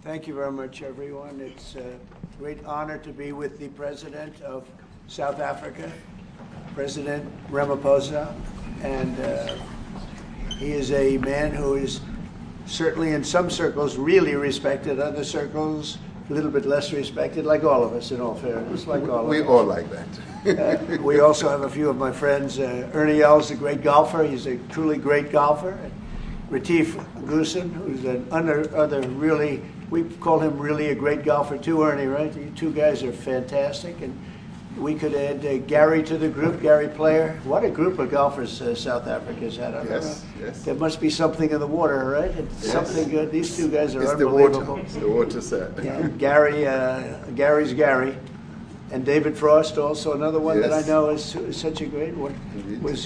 Thank you very much, everyone. It's a great honor to be with the President of South Africa, President Ramaphosa, and he is a man who is certainly in some circles really respected, other circles a little bit less respected, like all of us, in all fairness, like all of us. We all like that. We also have a few of my friends. Ernie Els, a great golfer. He's a truly great golfer. Retief Goosen, who's another really, we call him really a great golfer too, Ernie, right? You two guys are fantastic. And we could add Gary to the group, Gary Player. What a group of golfers South Africa's had. Yes. There must be something in the water, right? It's something good. These two guys are it's unbelievable. It's the water set. Yeah, Gary's Gary. And David Frost, also another one that I know is such a great one. Indeed. Was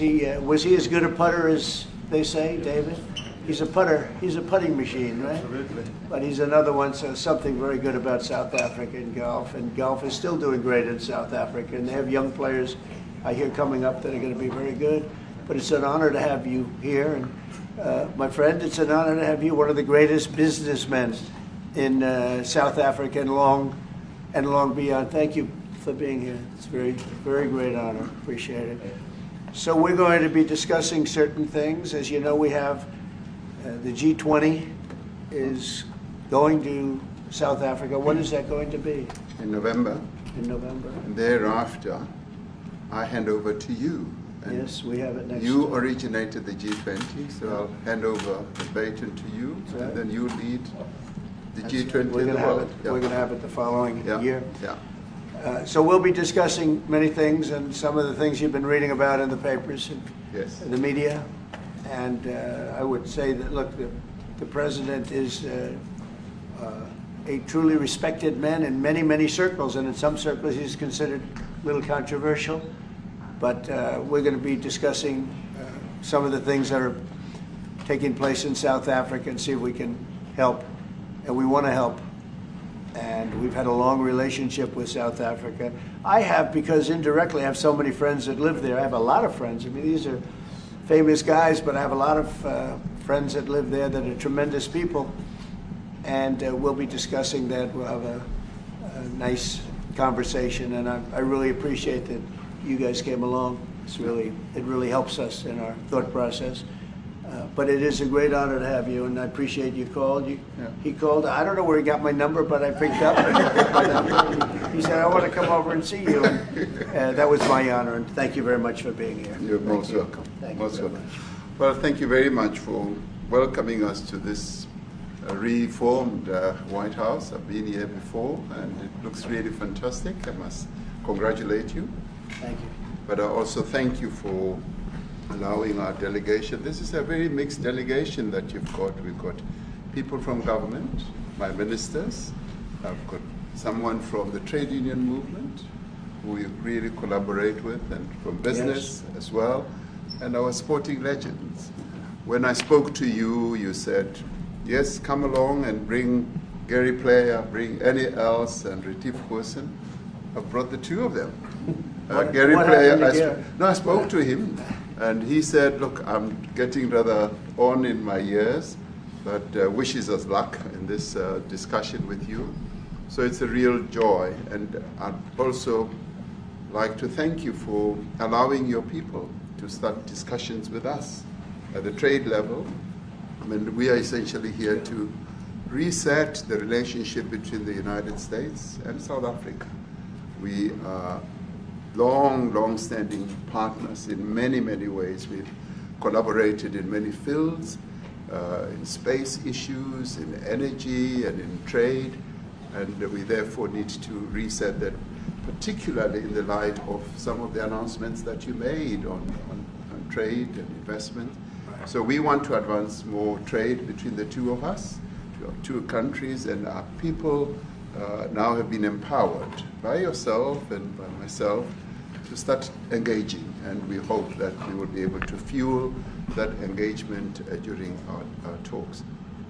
he as good a putter as they say, David? He's a putter. He's a putting machine, right? Absolutely. But he's another one. So something very good about South Africa in golf, and golf is still doing great in South Africa. And they have young players, I hear, coming up that are going to be very good. But it's an honor to have you here, and my friend, it's an honor to have you, one of the greatest businessmen in South Africa and long beyond. Thank you for being here. It's a very, very great honor. Appreciate it. So we're going to be discussing certain things. As you know, we have the G20 is going to South Africa. When is that going to be? In November. In November. And thereafter, I hand over to you. And yes, we have it next. You originated the G20, so I'll hand over the baton to you, and then you lead the G20 We're in the world. We're going to have it the following year. Yeah. So we'll be discussing many things, and some of the things you've been reading about in the papers and the media. And I would say that, look, the president is a truly respected man in many, many circles, and in some circles he's considered a little controversial. But we're going to be discussing some of the things that are taking place in South Africa and see if we can help. And we want to help. And we've had a long relationship with South Africa. I have, because indirectly I have so many friends that live there. I have a lot of friends. I mean, these are famous guys, but I have a lot of friends that live there that are tremendous people. And we'll be discussing that. We'll have a nice conversation, and I really appreciate that you guys came along. It really helps us in our thought process. But it is a great honor to have you, and I appreciate you called. He called. I don't know where he got my number, but I picked up. He said, I want to come over and see you. And that was my honor, and thank you very much for being here. You're most welcome. Thank you very much. Well, thank you very much for welcoming us to this reformed White House. I've been here before, and it looks really fantastic. I must congratulate you. Thank you. But I also thank you for allowing our delegation. This is a very mixed delegation that you've got. We've got people from government, my ministers. I've got someone from the trade union movement who we really collaborate with, and from business as well, and our sporting legends. When I spoke to you, you said, yes, come along and bring Gary Player, bring Ernie Els and Retief Goosen. I've brought the two of them. Gary Player, I spoke to him, and he said, look, I'm getting rather on in my years, but wishes us luck in this discussion with you. So it's a real joy, and I'd also like to thank you for allowing your people to start discussions with us at the trade level. I mean, we are essentially here to reset the relationship between the United States and South Africa. We are long-standing partners in many, many ways. We've collaborated in many fields, in space issues, in energy, and in trade, and we therefore need to reset that, particularly in the light of some of the announcements that you made on trade and investment. Right. So we want to advance more trade between the two of us, two countries, and our people now have been empowered by yourself and by myself to start engaging, and we hope that we will be able to fuel that engagement during our talks.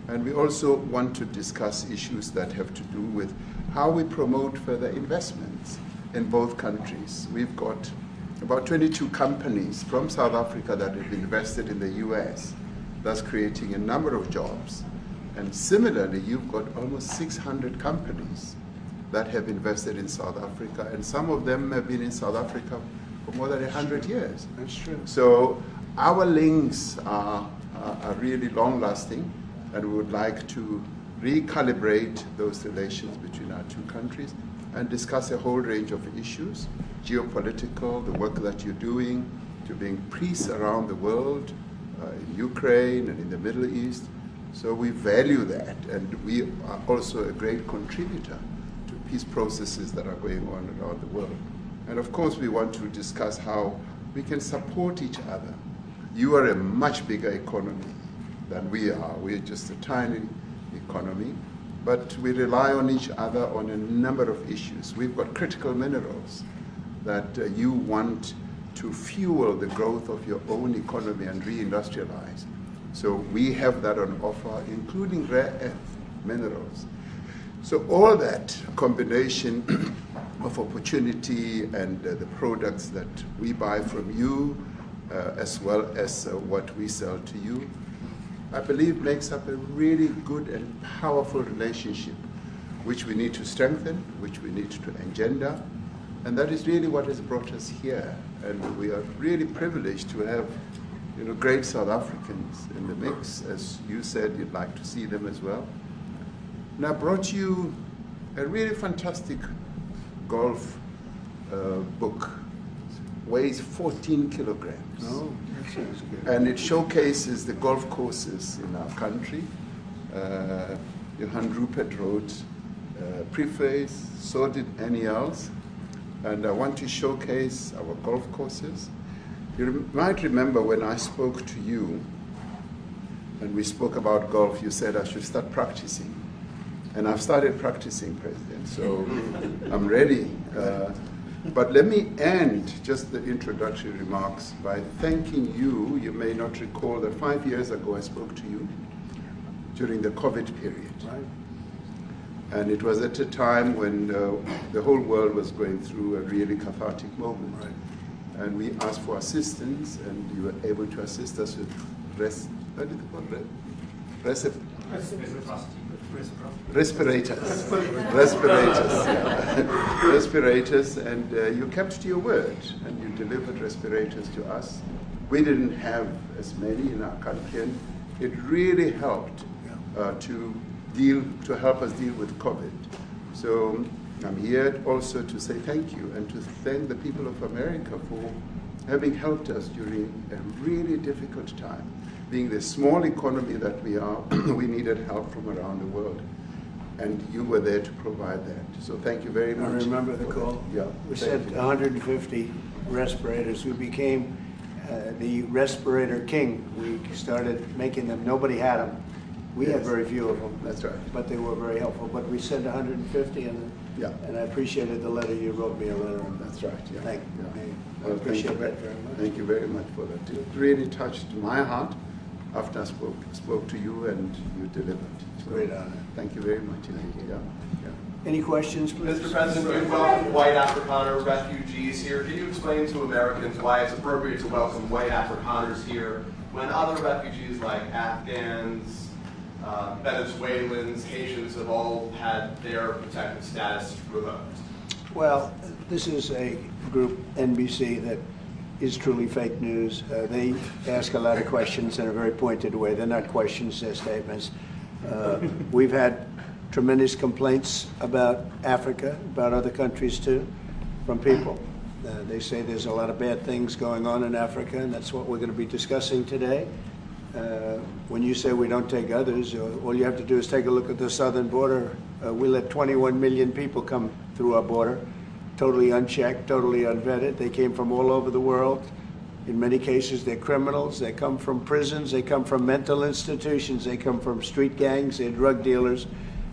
And we also want to discuss issues that have to do with how we promote further investments in both countries. We've got about 22 companies from South Africa that have invested in the US, thus creating a number of jobs. And similarly, you've got almost 600 companies that have invested in South Africa, and some of them have been in South Africa for more than 100 years. That's true. So our links are really long-lasting, and we would like to recalibrate those relations between our two countries and discuss a whole range of issues, geopolitical, the work that you're doing to bring peace around the world, in Ukraine and in the Middle East. So we value that, and we are also a great contributor to peace processes that are going on around the world. And of course, we want to discuss how we can support each other. You are a much bigger economy than we are. We're just a tiny economy, but we rely on each other on a number of issues. We've got critical minerals that you want to fuel the growth of your own economy and reindustrialize. So we have that on offer, including rare earth minerals. So all that combination of opportunity and the products that we buy from you, as well as what we sell to you, I believe makes up a really good and powerful relationship, which we need to strengthen, which we need to engender. And that is really what has brought us here. And we are really privileged to have, great South Africans in the mix. As you said, you'd like to see them as well. And I brought you a really fantastic golf book. Weighs 14 kilograms. Oh, that sounds good. And it showcases the golf courses in our country. Johann Rupert wrote preface, so did Annie Els. And I want to showcase our golf courses. You might remember when I spoke to you and we spoke about golf, you said I should start practicing. And I've started practicing, President, so I'm ready. But let me end just the introductory remarks by thanking you. You may not recall that 5 years ago I spoke to you during the COVID period. Right. And it was at a time when the whole world was going through a really cathartic moment. Right. And we asked for assistance, and you were able to assist us with respirators. Respirators, and you kept to your word, and you delivered respirators to us. We didn't have as many in our country, and it really helped to help us deal with COVID. So I'm here also to say thank you and to thank the people of America for having helped us during a really difficult time. Being the small economy that we are, we needed help from around the world. And you were there to provide that. So thank you very much. I remember the call. Yeah. We sent 150 respirators. We became the respirator king. We started making them. Nobody had them. We had very few of them. That's right. But they were very helpful. But we sent 150, and I appreciated the letter. You wrote me a letter. That's right. Yeah. Thank you. I Well, appreciate that very much. Thank you very much for that. It really touched my heart after I spoke to you and you delivered. So, Great honor. Thank you very much indeed. Yeah. Any questions, please? Mr. President, we welcome white Afrikaner refugees here. Can you explain to Americans why it's appropriate to welcome white Afrikaners here when other refugees like Afghans, Venezuelans, Haitians have all had their protected status revoked? Well, this is a group, NBC, that is truly fake news. They ask a lot of questions in a very pointed way. They're not questions, they're statements. We've had tremendous complaints about Africa, about other countries too, from people. They say there's a lot of bad things going on in Africa, and that's what we're going to be discussing today. When you say we don't take others, all you have to do is take a look at the southern border. We let 21 million people come through our border, totally unchecked, totally unvetted. They came from all over the world. In many cases, they're criminals. They come from prisons. They come from mental institutions. They come from street gangs. They're drug dealers.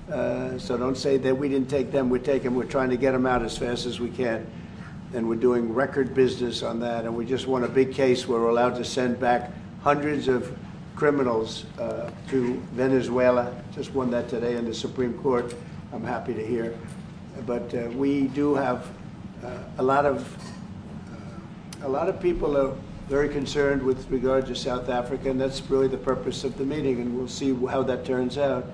So don't say that we didn't take them. We take them. We're trying to get them out as fast as we can. And we're doing record business on that. And we just won a big case where we're allowed to send back hundreds of criminals to Venezuela. Just won that today in the Supreme Court. I'm happy to hear. But we do have a lot of people very concerned with regard to South Africa, and that's really the purpose of the meeting, and we'll see how that turns out.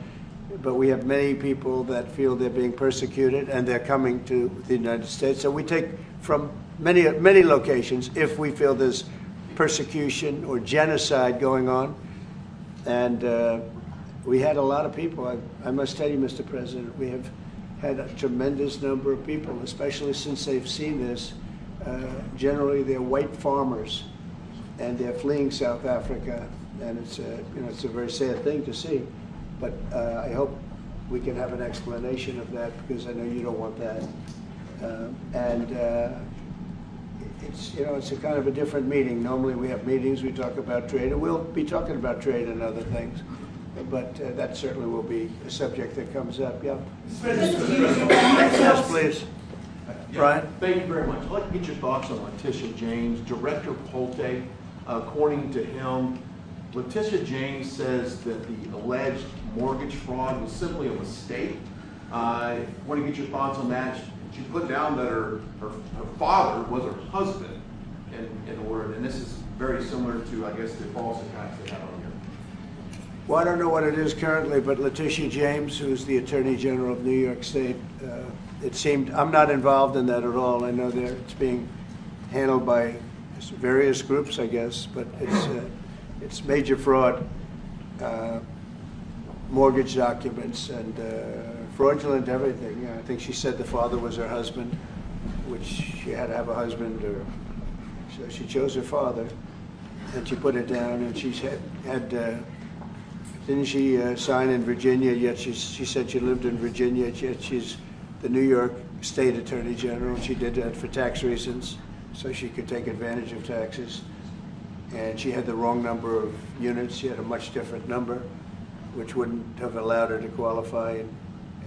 But we have many people that feel they're being persecuted, and they're coming to the United States. So we take from many locations if we feel there's persecution or genocide going on. And we had a lot of people. I must tell you, Mr. President, we have had a tremendous number of people, especially since they've seen this. Generally, they're white farmers, and they're fleeing South Africa, and it's it's a very sad thing to see. But I hope we can have an explanation of that, because I know you don't want that. It's a kind of a different meeting. Normally we have meetings, we talk about trade, and we'll be talking about trade and other things. But that certainly will be a subject that comes up. Yeah. Yes, please. Yeah. Brian? Thank you very much. I'd like to get your thoughts on Letitia James. Director Polte, according to him, Letitia James says that the alleged mortgage fraud was simply a mistake. I want to get your thoughts on that. She put down that her father was her husband in order, and this is very similar to, I guess, the false accounts they have on here. Well, I don't know what it is currently, but Letitia James, who's the Attorney General of New York State, it seemed, I'm not involved in that at all. I know it's being handled by various groups, I guess, but it's major fraud, mortgage documents, and fraudulent everything. Yeah, I think she said the father was her husband, which she had to have a husband, or so she chose her father, and she put it down, and she had didn't she sign in Virginia, yet she said she lived in Virginia, yet she's the New York State Attorney General. She did that for tax reasons, so she could take advantage of taxes. And she had the wrong number of units. She had a much different number, which wouldn't have allowed her to qualify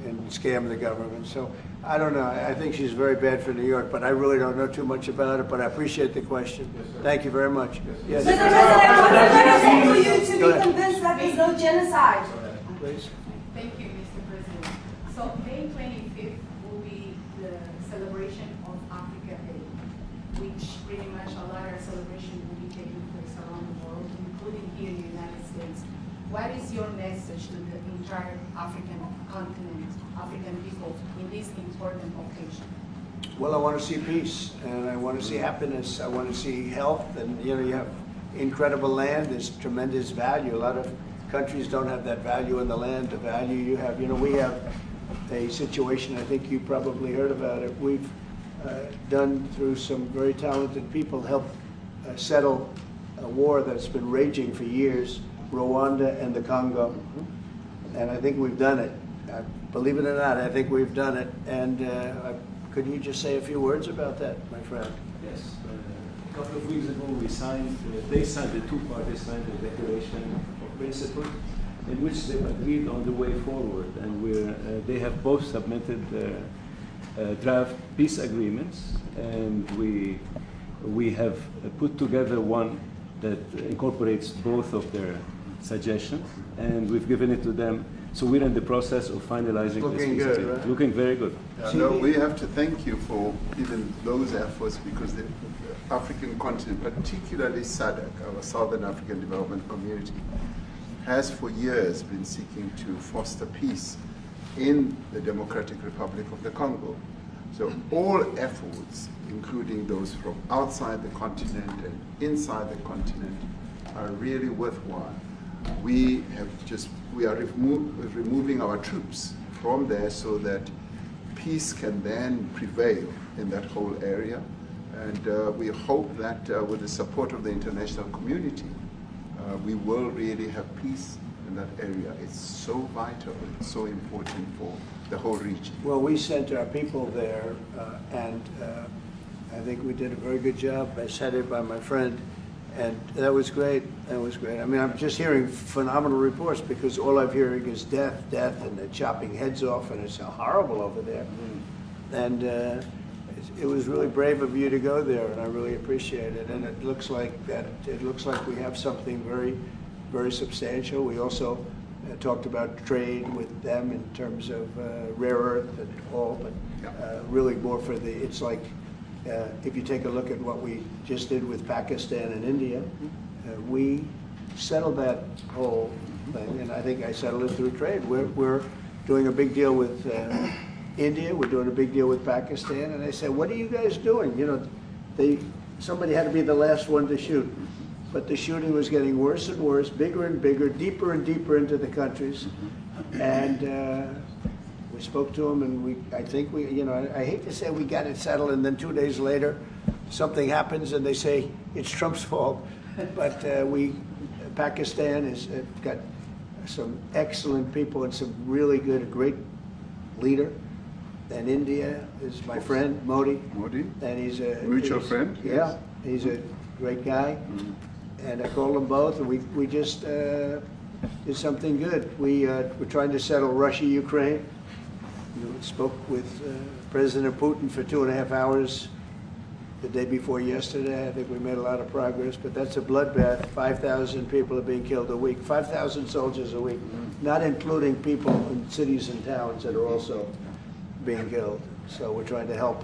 and scam the government. So I don't know. I think she's very bad for New York, but I really don't know too much about it. But I appreciate the question. Yes, thank you very much. Yes. Mr. President, what's the reason for you to be convinced that there's no genocide? Please. Thank you, Mr. President. So May 25th will be the celebration of Africa Day, which pretty much a lot of celebration will be taking place around the world, including here in the United States. What is your message to the entire African continent, African people in this important occasion? Well, I want to see peace, and I want to see happiness. I want to see health, and you have incredible land. There's tremendous value. A lot of countries don't have that value in the land, the value you have. We have a situation, I think you probably heard about it. We've done, through some very talented people, helped settle a war that's been raging for years, Rwanda and the Congo. And I think we've done it. Believe it or not, I think we've done it. And could you just say a few words about that, my friend? Yes. A couple of weeks ago, the two parties signed a declaration of principle in which they agreed on the way forward. And they have both submitted draft peace agreements, and we have put together one that incorporates both of their suggestions, and we've given it to them. So we're in the process of finalizing Looking this. good, right? Looking very good. No, we have to thank you for even those efforts, because the African continent, particularly SADC, our Southern African Development Community, has for years been seeking to foster peace in the Democratic Republic of the Congo. So all efforts, including those from outside the continent and inside the continent, are really worthwhile. We are removing our troops from there so that peace can then prevail in that whole area. And we hope that with the support of the international community, we will really have peace in that area. It's so vital, it's so important for the whole region. Well, we sent our people there, and I think we did a very good job, as headed by my friend. And that was great. That was great. I mean, I'm just hearing phenomenal reports, because all I'm hearing is death, and they're chopping heads off, and it's horrible over there. And it was really brave of you to go there, and I really appreciate it. And it looks like we have something very, very substantial. We also talked about trade with them in terms of rare earth and all, but really more for it's like if you take a look at what we just did with Pakistan and India, we settled that whole thing, and I think I settled it through trade. We're doing a big deal with India, we're doing a big deal with Pakistan, and I said, what are you guys doing? You know, somebody had to be the last one to shoot, but the shooting was getting worse and worse, bigger and bigger, deeper and deeper into the countries, and we spoke to them, and I think you know, I hate to say we got it settled, and then 2 days later, something happens, and they say it's Trump's fault, but Pakistan has got some excellent people and some really good, great leader. And India is my friend, Modi. Modi? And he's a mutual friend? Yeah, he's a great guy. And I called them both, and we just did something good. We're trying to settle Russia, Ukraine. We spoke with President Putin for 2.5 hours the day before yesterday. I think we made a lot of progress, but that's a bloodbath. 5,000 people are being killed a week, 5,000 soldiers a week, not including people in cities and towns that are also being killed. So we're trying to help.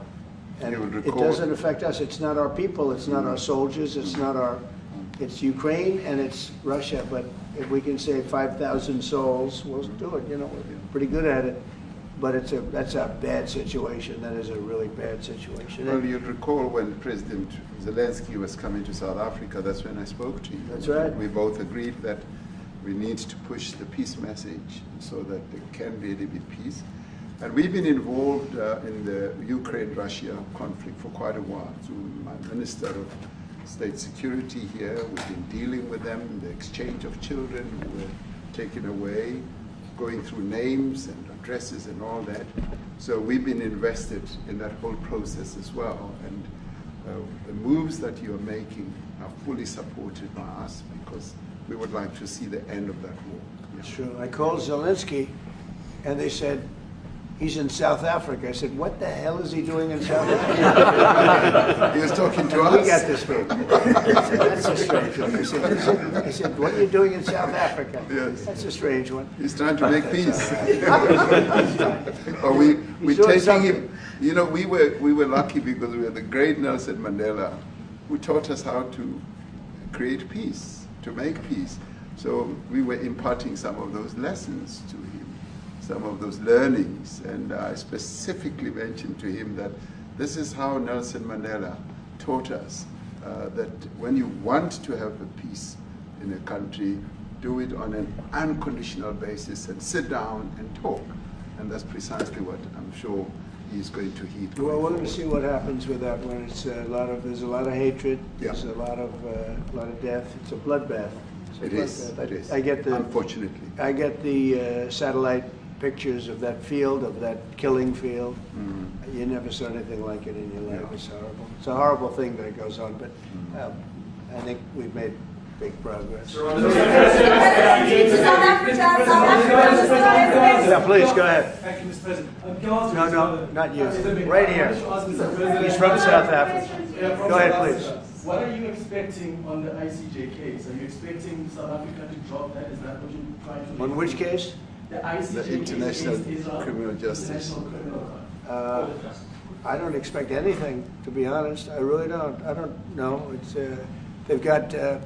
And it doesn't affect us. It's not our people, it's not our soldiers, it's Ukraine and it's Russia, but if we can save 5,000 souls, we'll do it. You know, we're pretty good at it. But that's a bad situation. That is a really bad situation. Well, you'd recall when President Zelensky was coming to South Africa, that's when I spoke to you. That's right. We both agreed that we need to push the peace message so that there can really be peace. And we've been involved in the Ukraine-Russia conflict for quite a while. Through my Minister of State Security here, we've been dealing with them, the exchange of children who were taken away, going through names and addresses and all that. So we've been invested in that whole process as well. And the moves that you're making are fully supported by us because we would like to see the end of that war. Yeah. Sure. I called Zelensky and they said, he's in South Africa. I said, what the hell is he doing in South Africa? He was talking to us. We got this game. I said, that's a strange one. I said, what are you doing in South Africa? Yes. That's a strange one. He's trying to make peace. Or we're taking him. You know, we were lucky because we had the great Nelson Mandela who taught us how to create peace, to make peace. So we were imparting some of those lessons to him, some of those learnings, and I specifically mentioned to him that this is how Nelson Mandela taught us that when you want to have a peace in a country, do it on an unconditional basis and sit down and talk. And that's precisely what I'm sure he's going to heed. Well, we're going to see what happens with that one. It's there's a lot of hatred. There's a lot of death. It's a bloodbath. It is. I get the unfortunately. I get the satellite pictures of that field, of that killing field. You never saw anything like it in your life. It's horrible. It's a horrible thing that goes on, but I think we've made big progress. Yeah, please, go ahead. Thank you, Mr. President. No, not you. Right here. He's from South Africa. Go ahead, please. What are you expecting on the ICJ case? Are you expecting South Africa to drop that? Is that what you're trying to do? On which case? The ICJ The International case is Criminal Justice. International Criminal Court. I don't expect anything, to be honest. I really don't. I don't know. It's they've got a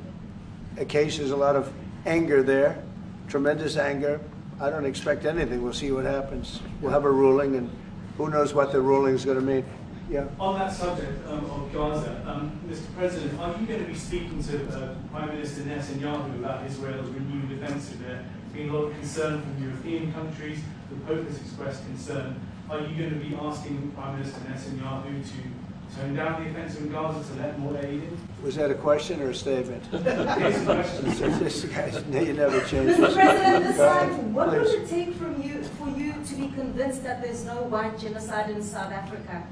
case. There's a lot of anger there, tremendous anger. I don't expect anything. We'll see what happens. We'll have a ruling, and who knows what the ruling is going to mean. Yeah. On that subject of Gaza, Mr. President, are you going to be speaking to Prime Minister Netanyahu about Israel's renewed offensive? There's been a lot of concern from European countries. The Pope has expressed concern. Are you going to be asking Prime Minister Netanyahu to tone down the offensive in Gaza to let more aid in? Was that a question or a statement? It's a question. This guy's, you never change. Mr. President, this time, what would it take for you to be convinced that there's no white genocide in South Africa?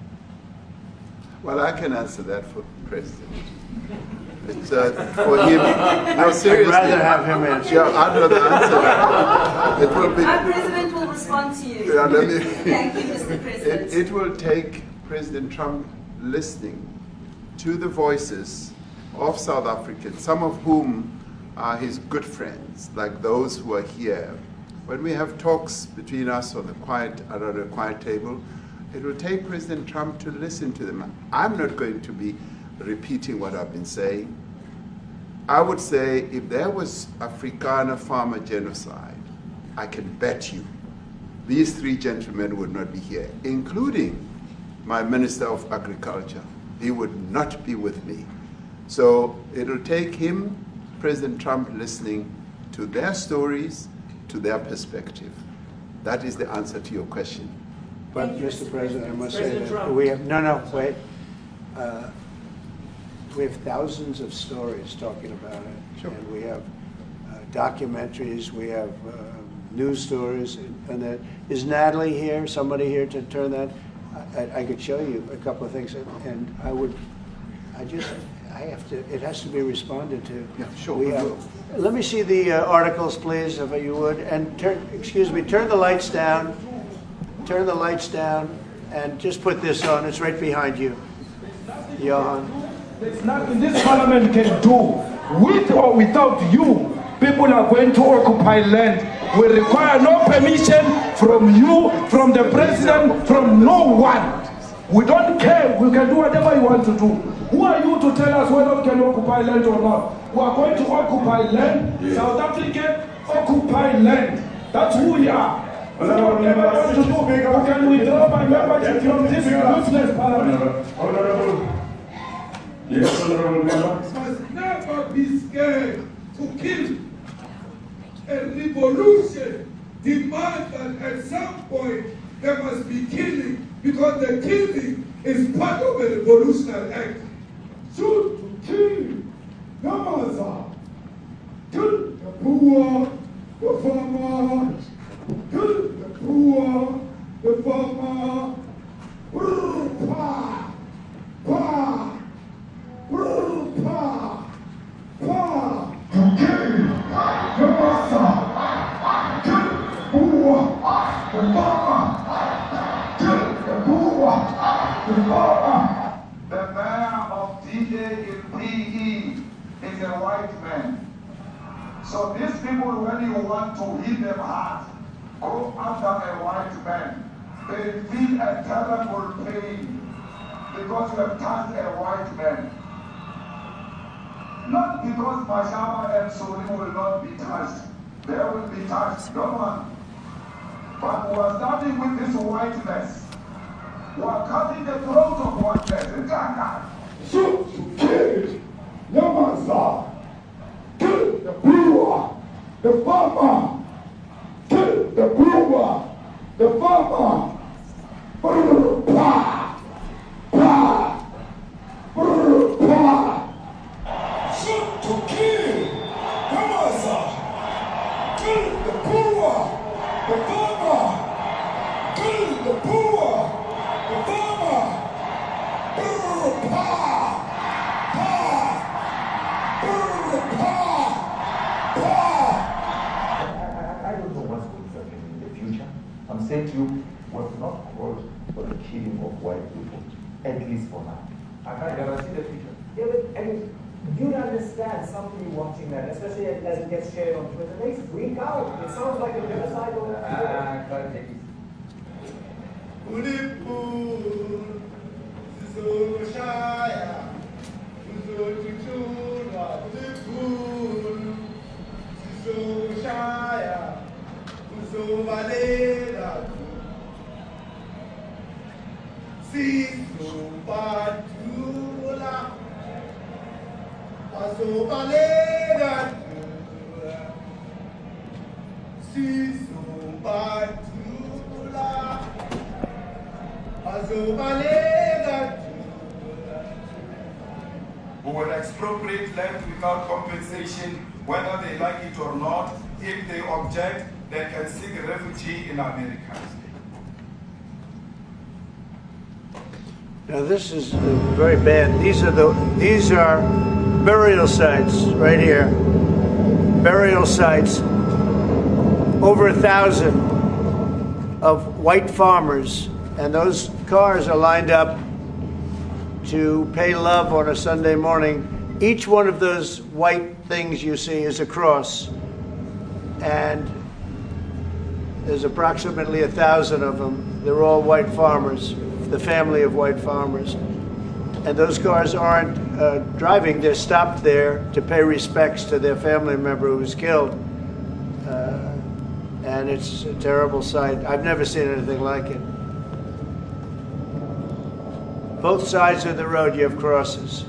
Well, I can answer that for the President. It's for him. No, seriously. I'd rather have him answer. Yeah, I'd rather answer that. It will be. Our President will respond to you. Yeah, let me, Thank you, Mr. President. It will take President Trump listening to the voices of South Africans, some of whom are his good friends, like those who are here. When we have talks between us on the around a quiet table, It will take President Trump to listen to them. I'm not going to be repeating what I've been saying. I would say if there was Afrikaner farmer genocide, I can bet you these three gentlemen would not be here, including my Minister of Agriculture. He would not be with me. So it'll take him, President Trump, listening to their stories, to their perspective. That is the answer to your question. But, Mr. President, I must say that Trump. we have, wait. We have thousands of stories talking about it. Sure. And we have documentaries, we have news stories, and that. Is Natalie here, somebody here to turn that? I could show you a couple of things, and I have to, it has to be responded to. Yeah, sure. We have, let me see the articles, please, if you would, and turn the lights down. Turn the lights down, and just put this on. It's right behind you, Johan. There's nothing this parliament can do. With or without you, people are going to occupy land. We require no permission from you, from the president, from no one. We don't care. We can do whatever you want to do. Who are you to tell us whether we can occupy land or not? We are going to occupy land. Yeah. South Africa occupy land. That's who we are. So whatever you want to do, we can withdraw my membership from this useless parliament. Yes, honorable member. Must never be scared to kill. A revolution demands that at some point there must be killing, because the killing is part of a revolutionary act. Shoot to kill, Namasa. Kill the poor, the farmer. Kill the poor, the farmer. Pa, pa. The mayor of DJ in PE is a white man. So these people, when you want to hit them hard, go after a white man. They feel a terrible pain because you have touched a white man. Not because Mashaba and Suri will not be touched. They will be touched, no one. But we are starting with this whiteness. We are cutting the throat of whiteness. Shoot to kill, Namasa. Kill the brewer, the farmer. Kill the brewer, the farmer. Pa, pa, pa. Shoot to kill, Namasa. Kill the brewer, the farmer. Kill the brewer, the farmer. Pa, pa, I don't know what's going to happen in the future. I'm saying to you, was not called for the killing of white people, at least for now. I can't guarantee the future. Yeah, but I mean, you'd understand somebody watching that, especially as it gets shared on Twitter. They freak out. It sounds like a genocidal. I can't take it. Who will expropriate land without compensation, whether they like it or not. If they object, they can seek refugee in America. Now this is very bad. These are burial sites right here. Burial sites. Over 1,000 of white farmers, and those cars are lined up to pay love on a Sunday morning. Each one of those white things you see is a cross, and there's approximately 1,000 of them. They're all white farmers. the family of white farmers. And those cars aren't driving, they're stopped there to pay respects to their family member who was killed. And it's a terrible sight. I've never seen anything like it. Both sides of the road you have crosses.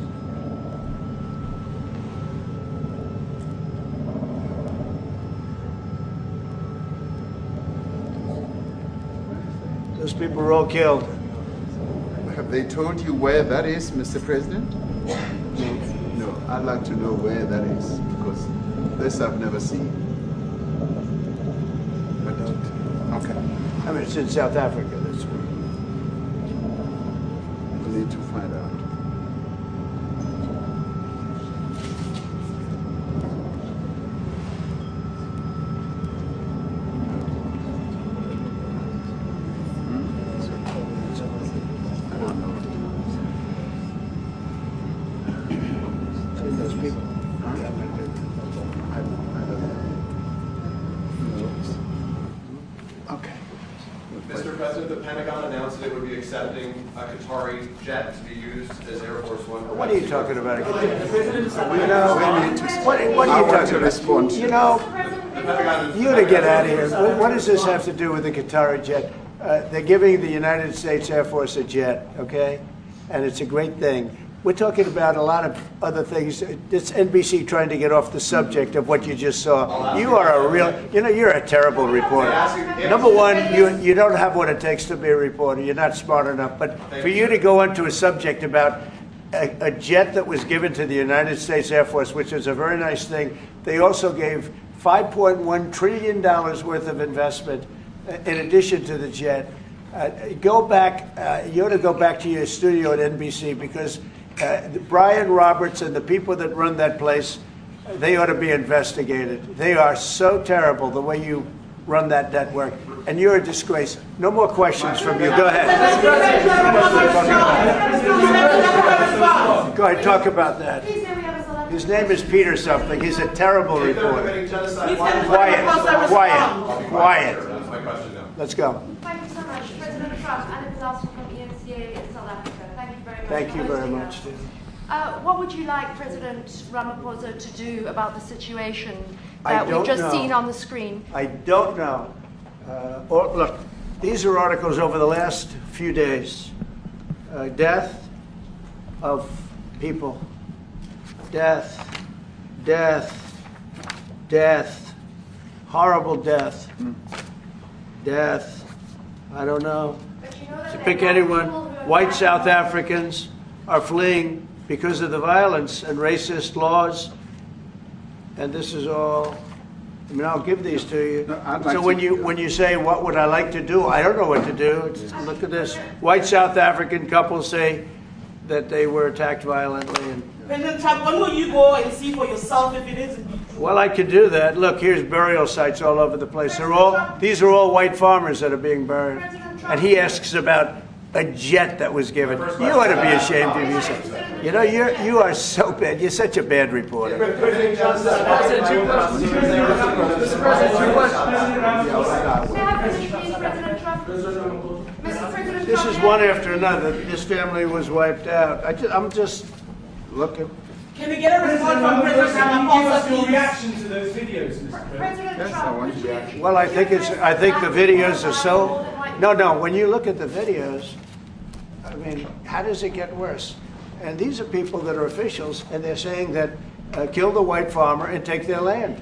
Those people were all killed. Have they told you where that is, Mr. President? No. I'd like to know where that is, because this I've never seen. But okay. I mean, it's in South Africa. That's where. We need to find out. Mr. President, the Pentagon announced that it would be accepting a Qatari jet to be used as Air Force One. What are you talking about? What are you talking about? You know, you to get out of here. What does this have to do with the Qatari jet? They're giving the United States Air Force a jet, okay? And it's a great thing. We're talking about a lot of other things. It's NBC trying to get off the subject of what you just saw. You are a real, you're a terrible reporter. Number one, you don't have what it takes to be a reporter. You're not smart enough. But for you to go into a subject about a jet that was given to the United States Air Force, which is a very nice thing, they also gave $5.1 trillion worth of investment in addition to the jet. Go back, you ought to go back to your studio at NBC, because Brian Roberts and the people that run that place, they ought to be investigated. They are so terrible the way you run that network, and you're a disgrace. No more questions from you. Go ahead. Go ahead, talk about that. His name is Peter something. He's a terrible reporter. Quiet. That's my question now. Let's go. Thank you so much. President Trump, Anna Pilato from ENCA in South Africa. Thank you very much. Thank you very much. What would you like President Ramaphosa to do about the situation that we've just seen on the screen? I don't know. Look, these are articles over the last few days. Death of people. Death. Horrible death. Death. I don't know. To pick anyone, white South Africans are fleeing because of the violence and racist laws. And this is all, I mean, I'll give these to you. So when you say, what would I like to do? I don't know what to do. Look at this. White South African couples say that they were attacked violently. And, President Trump, when will you go and see for yourself if it is? well, I could do that. Look, here's burial sites all over the place. These are all white farmers that are being buried. And he asks about a jet that was given. You ought to be ashamed of yourself. You know, you are so bad. You're such a bad reporter. This is one after another. This family was wiped out. I'm just looking. Can we get a response from President Ramaphosa, Give us your reaction to those videos, Mr. President. Yes, I want your reaction. Well, I think the videos are so. No. When you look at the videos, I mean, how does it get worse? And these are people that are officials, and they're saying that kill the white farmer and take their land.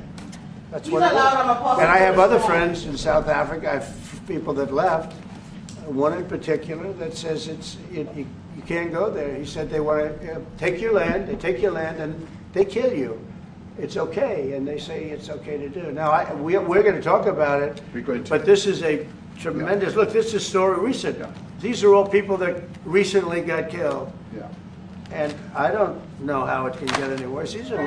That's what. And I have other friends in South Africa. I have people that left. One in particular that says you can't go there. He said they want to take your land. They take your land and they kill you. It's okay, and they say it's okay to do. Now we're going to talk about it. But this is a tremendous look. This is a story recent. These are all people that recently got killed. Yeah. And I don't know how it can get any worse. These are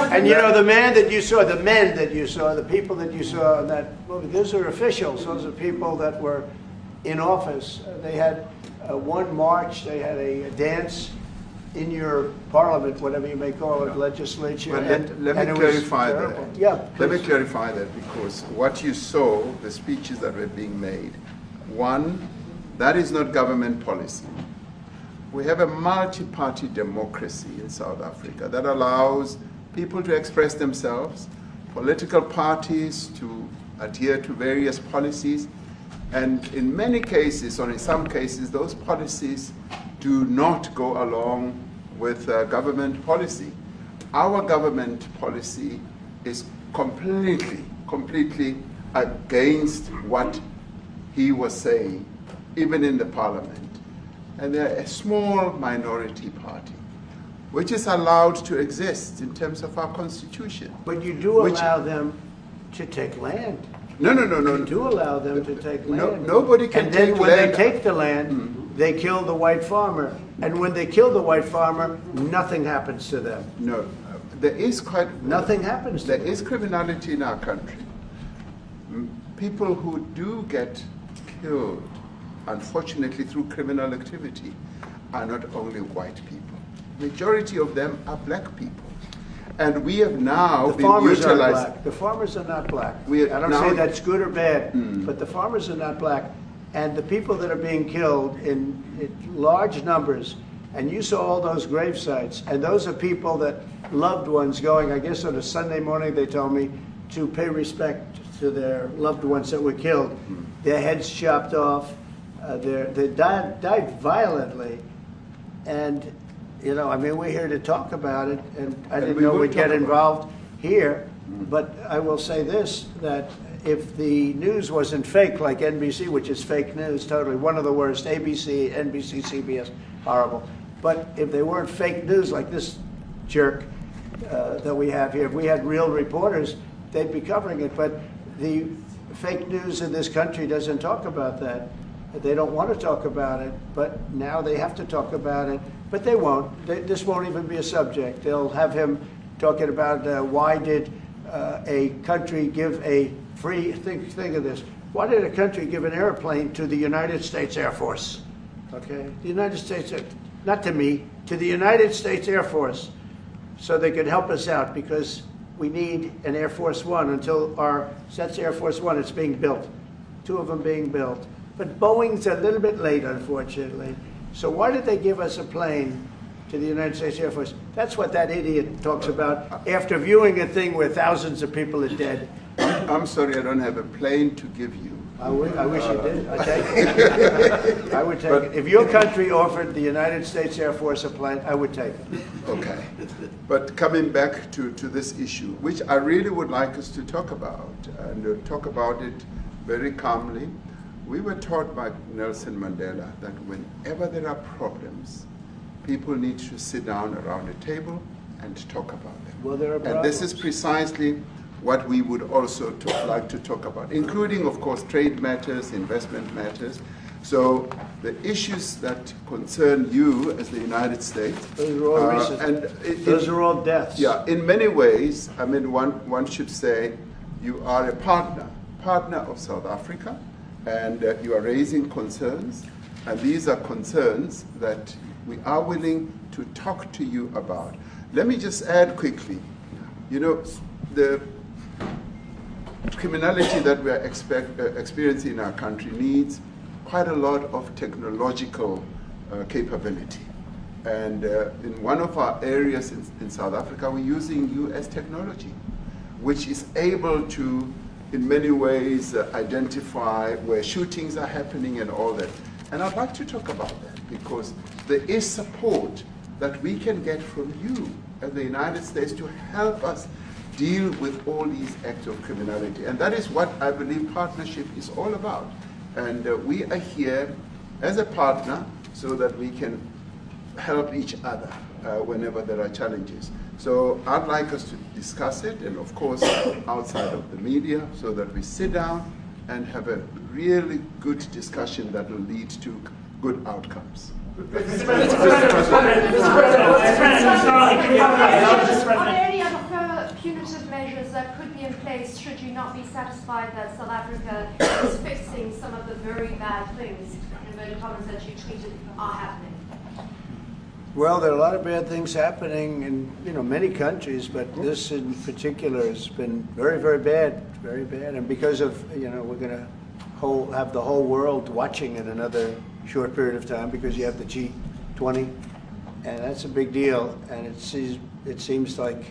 and you know, the men that you saw, the people that you saw in that movie, those are officials. Those are people that were in office. They had one march. They had a dance in your parliament, whatever you may call it, legislature. Well, let me clarify that. Yeah. Let me clarify that, because what you saw, the speeches that were being made, One, that is not government policy. We have a multi-party democracy in South Africa that allows people to express themselves, political parties to adhere to various policies, and in many cases, or in some cases, those policies do not go along with government policy. Our government policy is completely against what he was saying, even in the parliament. And they're a small minority party, which is allowed to exist in terms of our constitution. But you do allow them to take land. No. You do allow them to take land. Nobody can take land. And then when they take the land, they kill the white farmer. And when they kill the white farmer, nothing happens to them. No, there is nothing happens to them. There is criminality in our country. People who do get killed, unfortunately, through criminal activity, are not only white people. Majority of them are black people. And we have now been utilized. The farmers are not black. I don't now say that's good or bad, but the farmers are not black. And the people that are being killed in large numbers, and you saw all those grave sites, and those are people that loved ones going, I guess on a Sunday morning, they told me, to pay respect to their loved ones that were killed. Their heads chopped off. They died violently. And, you know, I mean, we're here to talk about it, and I didn't know we'd get involved here. But I will say this, that if the news wasn't fake, like NBC, which is fake news, totally, one of the worst, ABC, NBC, CBS, horrible. But if they weren't fake news like this jerk that we have here, if we had real reporters, they'd be covering it. But the fake news in this country doesn't talk about that. They don't want to talk about it, but now they have to talk about it. But they won't. This won't even be a subject. They'll have him talking about why did a country give a free, think of this, why did a country give an airplane to the United States Air Force? Okay, the United States, not to me, to the United States Air Force, so they could help us out, because we need an Air Force One until that's Air Force One, it's being built. 2 of them being built. But Boeing's a little bit late, unfortunately. So why did they give us a plane to the United States Air Force? That's what that idiot talks about after viewing a thing where thousands of people are dead. I'm sorry, I don't have a plane to give you. I wish you did. I'd take it. I would take it. If your country offered the United States Air Force a plane, I would take it. Okay. But coming back to this issue, which I really would like us to talk about, and talk about it very calmly. We were taught by Nelson Mandela that whenever there are problems, people need to sit down around a table and talk about them. Well, there are problems. And this is precisely what we would also like to talk about, including, of course, trade matters, investment matters. So the issues that concern you as the United States. Those are all recent. Those are all deaths. Yeah, in many ways, I mean, one should say you are a partner of South Africa, and you are raising concerns, and these are concerns that we are willing to talk to you about. Let me just add quickly, you know, the criminality that we are experiencing in our country needs quite a lot of technological capability. And in one of our areas in South Africa, we're using US technology, which is able to, in many ways, identify where shootings are happening and all that. And I'd like to talk about that, because there is support that we can get from you as the United States to help us deal with all these acts of criminality. And that is what I believe partnership is all about. And we are here as a partner so that we can help each other whenever there are challenges. So I'd like us to discuss it, and of course outside of the media, so that we sit down and have a really good discussion that will lead to good outcomes. Are there any other further punitive measures that could be in place should you not be satisfied that South Africa is fixing some of the very bad things, in inverted commas, that you tweeted are happening? Well, there are a lot of bad things happening in many countries, but this in particular has been very, very bad, and because of we're going to have the whole world watching in another short period of time, because you have the G20, and that's a big deal. And it seems like,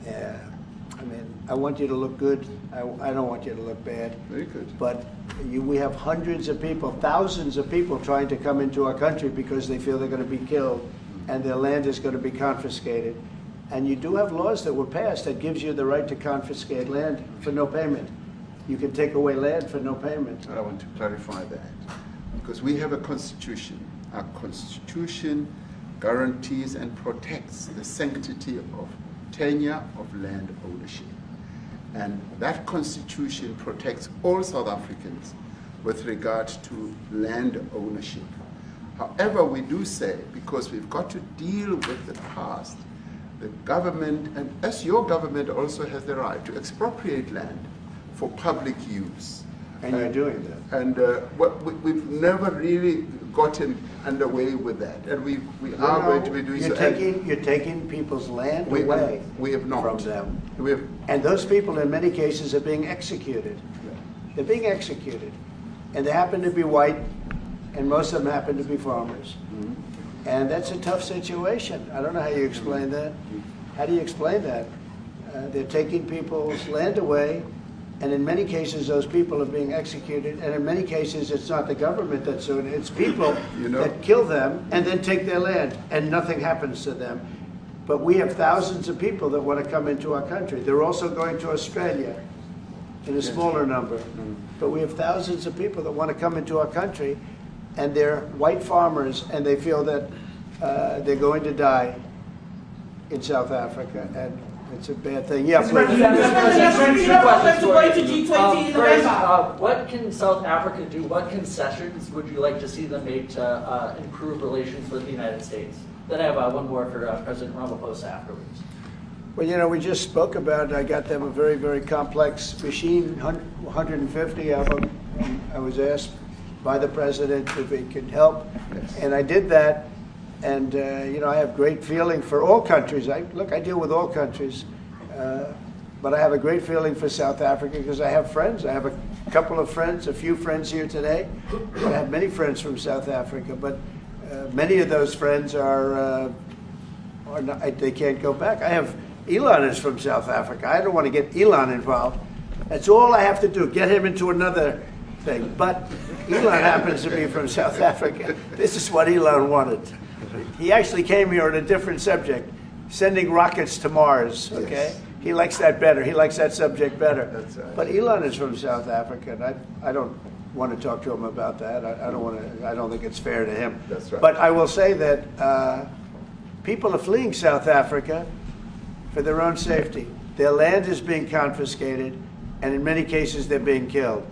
I mean, I want you to look good. I don't want you to look bad. Very good. But we have hundreds of people, thousands of people trying to come into our country because they feel they're going to be killed and their land is going to be confiscated. And you do have laws that were passed that gives you the right to confiscate land for no payment. You can take away land for no payment. I want to clarify that, because we have a constitution. Our constitution guarantees and protects the sanctity of tenure of land ownership. And that constitution protects all South Africans with regard to land ownership. However, we do say, because we've got to deal with the past, the government, and as your government also has the right to expropriate land for public use. And you're doing that. And we've never really gotten underway with that. And we are going to be doing so. You're taking people's land away we have not. from them. We have, and those people, in many cases, are being executed. They're being executed. And they happen to be white, and most of them happen to be farmers. Mm-hmm. And that's a tough situation. I don't know how you explain that. How do you explain that? They're taking people's land away, and in many cases, those people are being executed. And in many cases, it's not the government that's doing it. It's people that kill them and then take their land, and nothing happens to them. But we have thousands of people that want to come into our country. They're also going to Australia in a smaller number. But we have thousands of people that want to come into our country, and they're white farmers, and they feel that they're going to die in South Africa. And it's a bad thing. Yeah, please. What can South Africa do? What concessions would you like to see them make to improve relations with the United States? Then I have one more for President Ramaphosa afterwards. Well, you know, we just spoke about it. I got them a very, very complex machine, 150 of them. I was asked by the president if he could help, and I did that. And, you know, I have great feeling for all countries. I deal with all countries. But I have a great feeling for South Africa because I have friends. I have a couple of friends, a few friends here today. I have many friends from South Africa. But many of those friends are not, they can't go back. I have, Elon is from South Africa. I don't want to get Elon involved. That's all I have to do, get him into another thing. But Elon happens to be from South Africa. This is what Elon wanted. He actually came here on a different subject, sending rockets to Mars, okay? Yes. He likes that better. He likes that subject better. That's right. But Elon is from South Africa, and I don't want to talk to him about that. I don't think it's fair to him. That's right. But I will say that people are fleeing South Africa for their own safety. Their land is being confiscated, and in many cases they're being killed.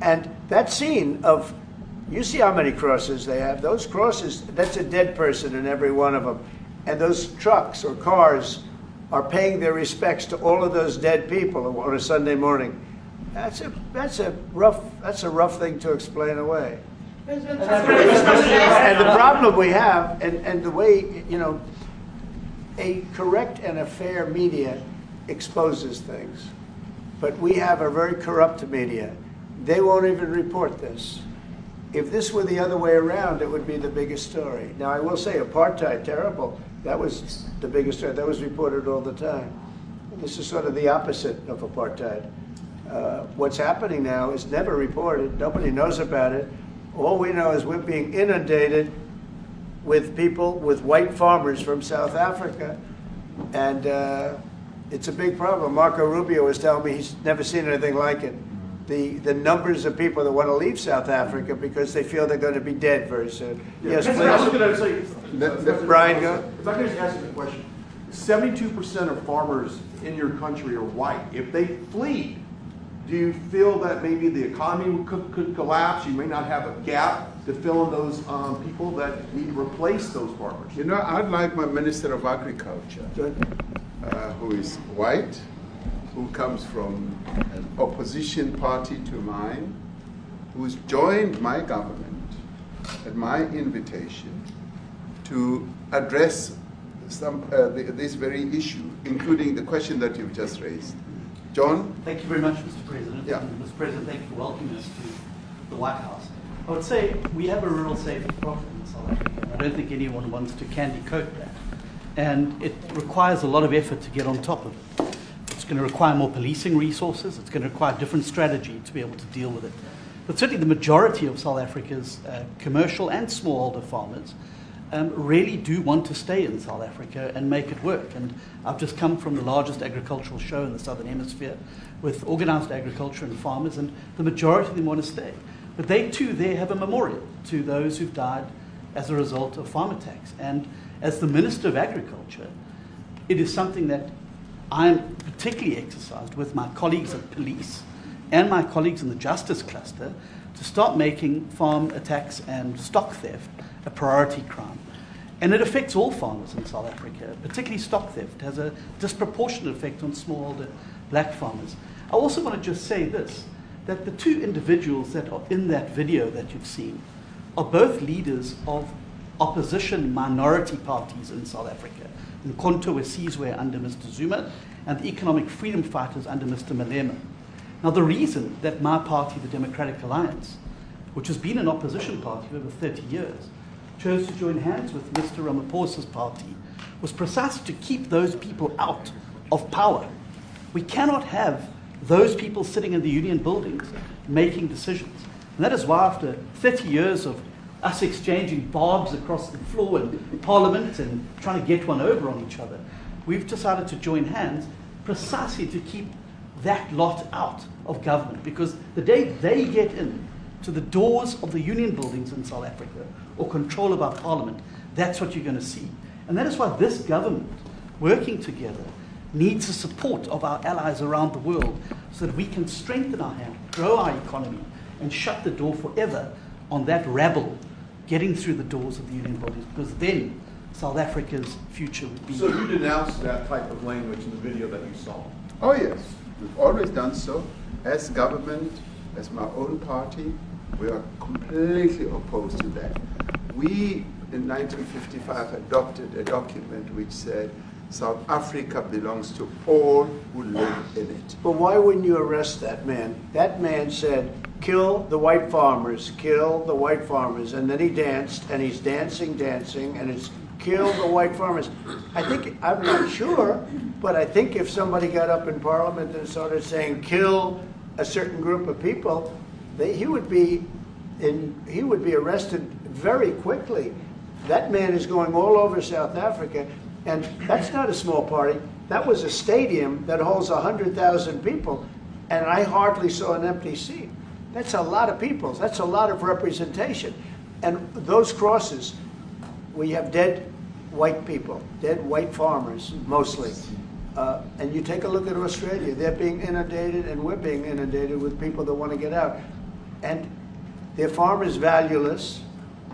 And that scene of, you see how many crosses they have. Those crosses, that's a dead person in every one of them. And those trucks or cars are paying their respects to all of those dead people on a Sunday morning. That's a rough thing to explain away. And the problem we have, and the way, you know, a correct and a fair media exposes things. But we have a very corrupt media. They won't even report this. If this were the other way around, it would be the biggest story. Now, I will say apartheid, terrible. That was the biggest story. That was reported all the time. This is sort of the opposite of apartheid. What's happening now is never reported. Nobody knows about it. All we know is we're being inundated with people, with white farmers from South Africa. And it's a big problem. Marco Rubio was telling me he's never seen anything like it. The numbers of people that want to leave South Africa because they feel they're going to be dead very soon. Yes, please. I was going to say, Brian, go. If I could just ask you a question. 72% of farmers in your country are white. If they flee, do you feel that maybe the economy could collapse? You may not have a gap to fill in those people that need to replace those farmers. You know, I'd like my Minister of Agriculture, who is white, who comes from an opposition party to mine, who's joined my government at my invitation to address this very issue, including the question that you've just raised. John? Thank you very much, Mr. President. Yeah. Mr. President, thank you for welcoming us to the White House. I would say we have a rural safety problem in South Africa. I don't think anyone wants to candy coat that. And it requires a lot of effort to get on top of it. It's going to require more policing resources. It's going to require a different strategy to be able to deal with it. But certainly the majority of South Africa's commercial and smallholder farmers really do want to stay in South Africa and make it work. And I've just come from the largest agricultural show in the Southern Hemisphere with organized agriculture and farmers, and the majority of them want to stay. But they too there have a memorial to those who've died as a result of farm attacks. And as the Minister of Agriculture, it is something that I'm particularly exercised with my colleagues at police and my colleagues in the justice cluster to start making farm attacks and stock theft a priority crime. And it affects all farmers in South Africa, particularly stock theft. It has a disproportionate effect on smallholder black farmers. I also want to just say this, that the two individuals that are in that video that you've seen are both leaders of opposition minority parties in South Africa. Nkonto Wesizwe under Mr. Zuma and the economic freedom fighters under Mr. Malema. Now the reason that my party, the Democratic Alliance, which has been an opposition party for over 30 years, chose to join hands with Mr. Ramaphosa's party was precisely to keep those people out of power. We cannot have those people sitting in the union buildings making decisions. And that is why after 30 years of us exchanging barbs across the floor in Parliament and trying to get one over on each other, we've decided to join hands precisely to keep that lot out of government. Because the day they get in to the doors of the union buildings in South Africa or control of our Parliament, that's what you're going to see. And that is why this government, working together, needs the support of our allies around the world so that we can strengthen our hand, grow our economy, and shut the door forever on that rabble getting through the doors of the union bodies, because then South Africa's future would be... So you denounced that type of language in the video that you saw? Oh yes, we've always done so. As government, as my own party, we are completely opposed to that. We, in 1955, adopted a document which said South Africa belongs to all who live in it. But why wouldn't you arrest that man? That man said, kill the white farmers, kill the white farmers. And then he danced, and he's dancing, and it's kill the white farmers. I think, I'm not sure, but I think if somebody got up in Parliament and started saying kill a certain group of people, he would be arrested very quickly. That man is going all over South Africa, and that's not a small party. That was a stadium that holds 100,000 people, and I hardly saw an empty seat. That's a lot of people. That's a lot of representation. And those crosses, we have dead white people, dead white farmers, mostly. And you take a look at Australia, they're being inundated, and we're being inundated with people that want to get out. And their farm is valueless.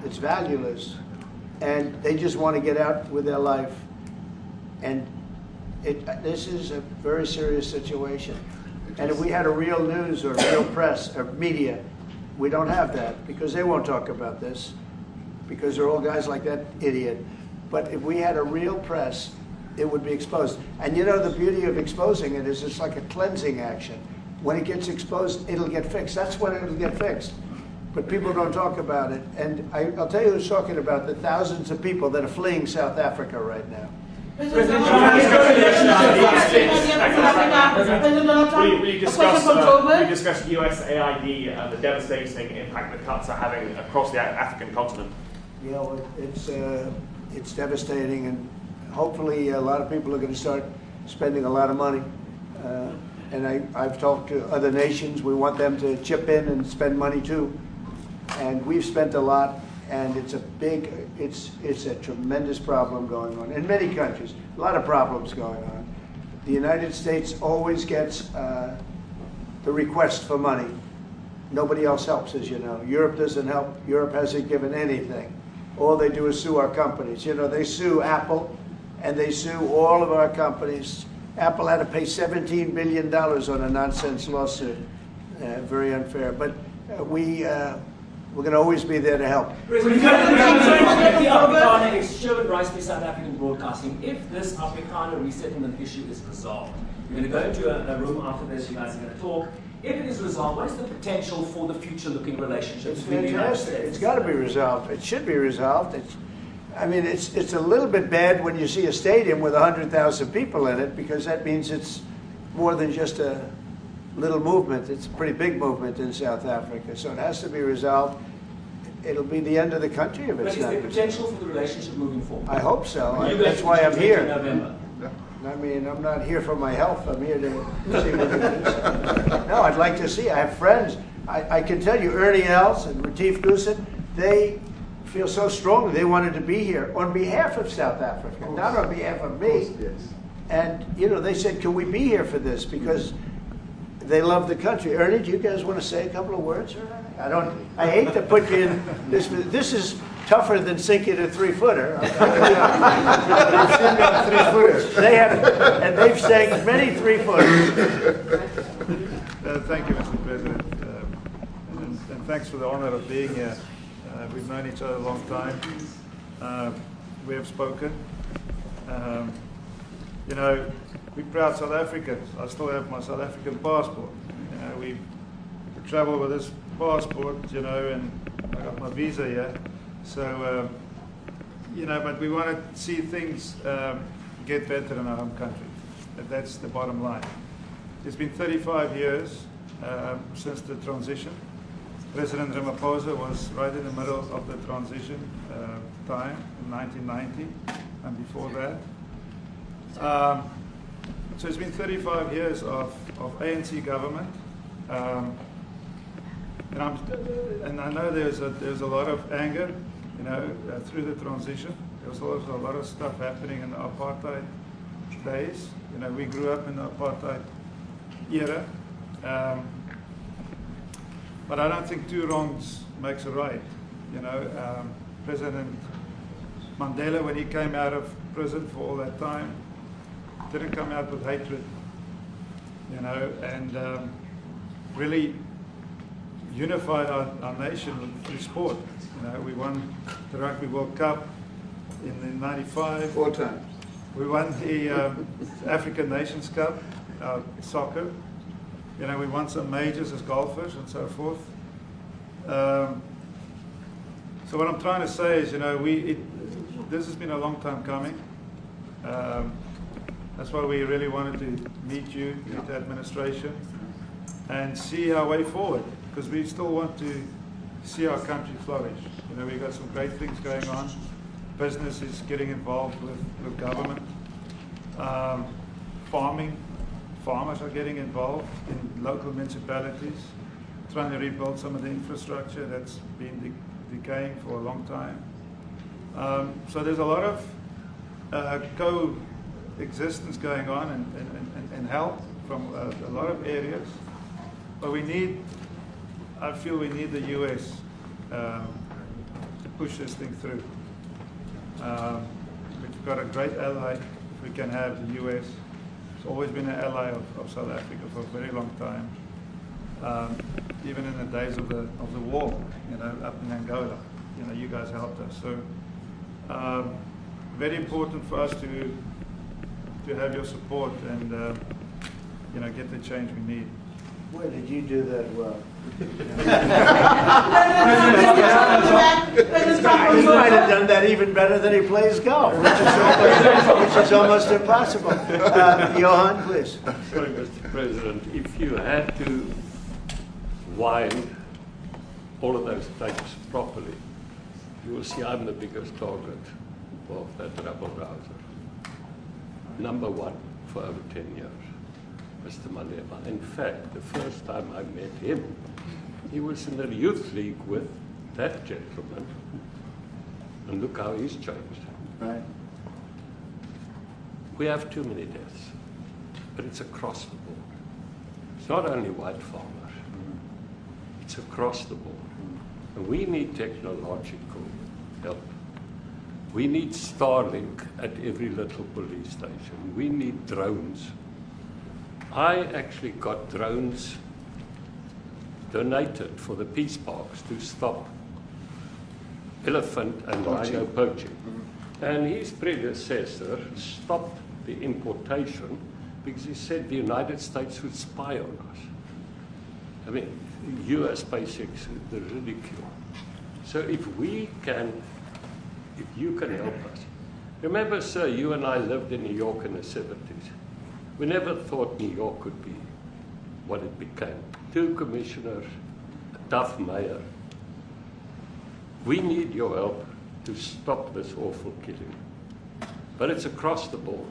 It's valueless. And they just want to get out with their life. And this is a very serious situation. And if we had a real news or real press or media, we don't have that, because they won't talk about this, because they're all guys like that idiot. But if we had a real press, it would be exposed. And you know, the beauty of exposing it is it's like a cleansing action. When it gets exposed, it'll get fixed. That's when it'll get fixed. But people don't talk about it. And I'll tell you who's talking about the thousands of people that are fleeing South Africa right now. We discussed USAID and the devastating impact the cuts are having across the African continent. You know, it's devastating, and hopefully a lot of people are going to start spending a lot of money. And I've talked to other nations. We want them to chip in and spend money too. And we've spent a lot, and it's a tremendous problem going on in many countries. A lot of problems going on. The United States always gets the request for money. Nobody else helps, as you know. Europe doesn't help. Europe hasn't given anything. All they do is sue our companies. You know, they sue Apple, and they sue all of our companies. Apple had to pay $17 billion on a nonsense lawsuit. Very unfair. But we're going to always be there to help. The Afrikaner is Sherwood Rice for South African Broadcasting. If this Afrikaner resettlement issue is resolved, you're going to go into a room after this, you guys are going to talk, If it is resolved, what is the potential for the future-looking relationships between the United Fantastic. States? It's got to be resolved. It should be resolved. It's a little bit bad when you see a stadium with 100,000 people in it, because that means it's more than just a little movement. It's a pretty big movement in South Africa. So it has to be resolved. It'll be the end of the country if But it's is not there resolved. potential for the relationship moving forward? I hope so. You That's why I'm here. in November. I mean, I'm not here for my health. I'm here to see what it is. No, I'd like to see. I have friends. I can tell you, Ernie Els and Retief Goosen, they feel so strongly they wanted to be here on behalf of South Africa, not on behalf of me. And, you know, they said, can we be here for this? Because they love the country. Ernie, do you guys want to say a couple of words? I hate to put you in this. This is tougher than sinking a 3-footer. They have, and they've sank many 3-footers. Thank you, Mr. President, and thanks for the honor of being here. We've known each other a long time. We have spoken. You know, we're proud South Africans. I still have my South African passport. You know, we travel with this passport, you know, and I got my visa here. So, you know, but we want to see things get better in our home country. That's the bottom line. It's been 35 years since the transition. President Ramaphosa was right in the middle of the transition time in 1990 and before that. So it's been 35 years of ANC government. And I know there's a lot of anger, you know, through the transition. There was also a lot of stuff happening in the apartheid days. You know, we grew up in the apartheid era. But I don't think two wrongs makes a right. You know, President Mandela, when he came out of prison for all that time, didn't come out with hatred, you know, and really unified our nation through sport. You know, we won the Rugby World Cup in '95. 4 times. We won the African Nations Cup, soccer. You know, we won some majors as golfers and so forth. So what I'm trying to say is, you know, this has been a long time coming. That's why we really wanted to meet you, meet the administration, and see our way forward, because we still want to see our country flourish. You know, we've got some great things going on. Business is getting involved with government. Farmers are getting involved in local municipalities, trying to rebuild some of the infrastructure that's been decaying for a long time. So there's a lot of coexistence going on and help from a lot of areas. But I feel we need the US to push this thing through. We've got a great ally if we can have the US. It's always been an ally of South Africa for a very long time. Even in the days of the war, you know, up in Angola, you know, you guys helped us. So very important for us to have your support and you know, get the change we need. Where did you do that well? He might have done that even better than he plays golf, which is almost impossible. Johan, please. Sorry, Mr. President, if you had to wind all of those tapes properly, you will see I'm the biggest target of that rabble rouser. Number one for over 10 years, Mr. Malema. In fact, the first time I met him, he was in the youth league with that gentleman. And look how he's changed. Right. We have too many deaths, but it's across the board. It's not only white farmers, it's across the board. And we need technological help. We need Starlink at every little police station. We need drones. I actually got drones donated for the peace parks to stop elephant and rhino poaching. And his predecessor stopped the importation because he said the United States would spy on us. I mean, you as SpaceX, the ridicule. So if you can help us. Remember, sir, you and I lived in New York in the 70s. We never thought New York could be what it became. 2 commissioners, a tough mayor. We need your help to stop this awful killing. But it's across the board.